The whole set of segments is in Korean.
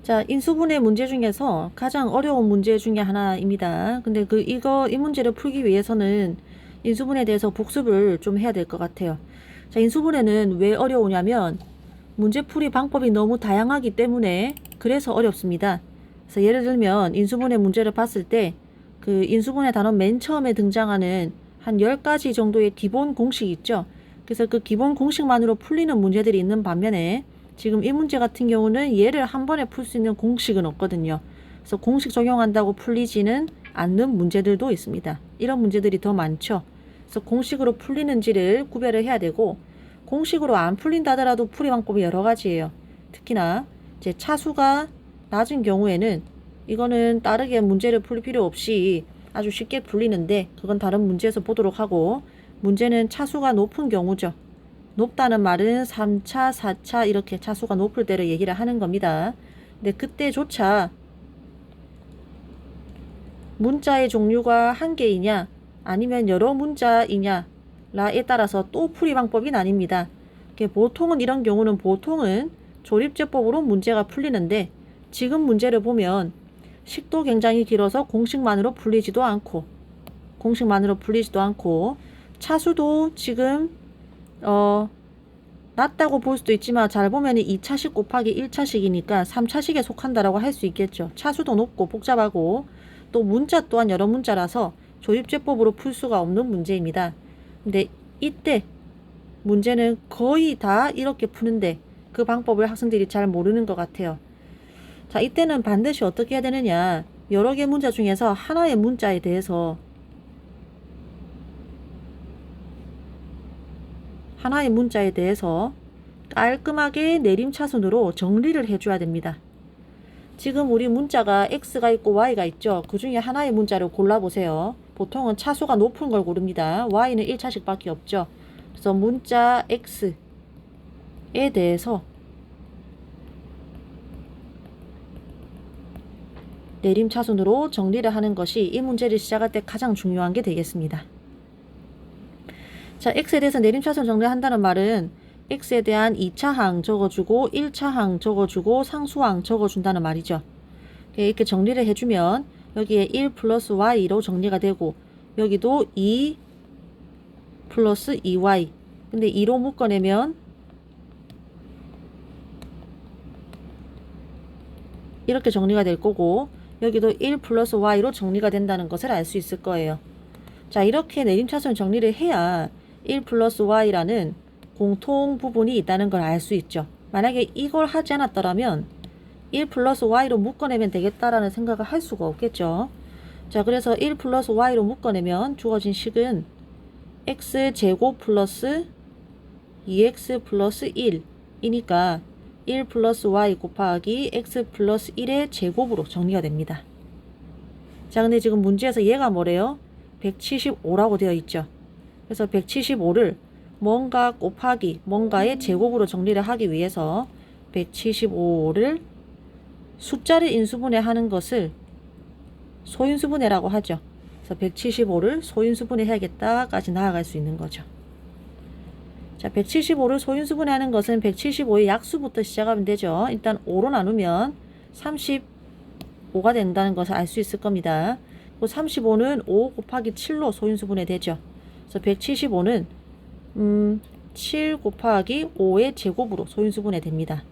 자, 인수분해 문제 중에서 가장 어려운 문제 중에 하나입니다. 근데 이 문제를 풀기 위해서는 인수분해에 대해서 복습을 좀 해야 될 것 같아요. 자, 인수분해는 왜 어려우냐면 문제풀이 방법이 너무 다양하기 때문에 그래서 어렵습니다. 그래서 예를 들면 인수분해 문제를 봤을 때 인수분해 단원 맨 처음에 등장하는 한 10가지 정도의 기본 공식이 있죠. 그래서 그 기본 공식만으로 풀리는 문제들이 있는 반면에 지금 이 문제 같은 경우는 얘를 한 번에 풀 수 있는 공식은 없거든요. 그래서 공식 적용한다고 풀리지는 않는 문제들도 있습니다. 이런 문제들이 더 많죠. 그래서 공식으로 풀리는지를 구별을 해야 되고, 공식으로 안 풀린다 하더라도 풀이 방법이 여러 가지예요. 특히나 이제 차수가 낮은 경우에는 이거는 다르게 문제를 풀 필요 없이 아주 쉽게 풀리는데, 그건 다른 문제에서 보도록 하고, 문제는 차수가 높은 경우죠. 높다는 말은 3차, 4차 이렇게 차수가 높을 때를 얘기를 하는 겁니다. 근데 그때조차 문자의 종류가 한 개이냐 아니면 여러 문자이냐 라에 따라서 또 풀이 방법이 나뉩니다. 보통은 이런 경우는 보통은 조립제법으로 문제가 풀리는데, 지금 문제를 보면 식도 굉장히 길어서 공식만으로 풀리지도 않고 차수도 지금 낮다고 볼 수도 있지만 잘 보면 2차식 곱하기 1차식이니까 3차식에 속한다라고 할 수 있겠죠. 차수도 높고 복잡하고 또 문자 또한 여러 문자라서 조립제법으로 풀 수가 없는 문제입니다. 근데 이때 문제는 거의 다 이렇게 푸는데 그 방법을 학생들이 잘 모르는 것 같아요. 자, 이때는 반드시 어떻게 해야 되느냐, 여러 개 문자 중에서 하나의 문자에 대해서 깔끔하게 내림차순으로 정리를 해줘야 됩니다. 지금 우리 문자가 X가 있고 Y가 있죠. 그 중에 하나의 문자를 골라보세요. 보통은 차수가 높은 걸 고릅니다. Y는 1차식 밖에 없죠. 그래서 문자 X에 대해서 내림차순으로 정리를 하는 것이 이 문제를 시작할 때 가장 중요한 게 되겠습니다. 자, X에 대해서 내림차순 정리한다는 말은 X에 대한 2차항 적어주고 1차항 적어주고 상수항 적어준다는 말이죠. 이렇게 정리를 해주면 여기에 1 플러스 Y로 정리가 되고, 여기도 2 플러스 2Y, 근데 2로 묶어내면 이렇게 정리가 될 거고, 여기도 1 플러스 Y로 정리가 된다는 것을 알 수 있을 거예요. 자, 이렇게 내림차순 정리를 해야 1 플러스 Y라는 공통 부분이 있다는 걸 알 수 있죠. 만약에 이걸 하지 않았더라면 1 플러스 Y로 묶어내면 되겠다라는 생각을 할 수가 없겠죠. 자, 그래서 1 플러스 Y로 묶어내면 주어진 식은 X제곱 플러스 2X 플러스 1이니까 1 플러스 Y 곱하기 X 플러스 1의 제곱으로 정리가 됩니다. 자, 근데 지금 문제에서 얘가 뭐래요? 175라고 되어 있죠. 그래서 175를 뭔가 곱하기 뭔가의 제곱으로 정리를 하기 위해서 175를 숫자를 인수분해하는 것을 소인수분해라고 하죠. 그래서 175를 소인수분해 해야겠다까지 나아갈 수 있는 거죠. 자, 175를 소인수분해하는 것은 175의 약수부터 시작하면 되죠. 일단 5로 나누면 35가 된다는 것을 알 수 있을 겁니다. 35는 5 곱하기 7로 소인수분해 되죠. 그래서 175는 7 곱하기 5의 제곱으로 소인수분해 됩니다.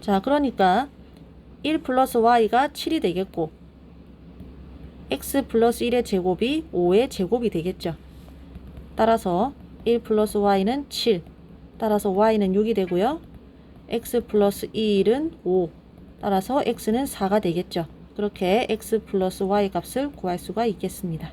자, 그러니까 1 플러스 Y가 7이 되겠고, X 플러스 1의 제곱이 5의 제곱이 되겠죠. 따라서 1 플러스 Y는 7, 따라서 Y는 6이 되고요. X 플러스 1은 5, 따라서 X는 4가 되겠죠. 그렇게 X 플러스 Y 값을 구할 수가 있겠습니다.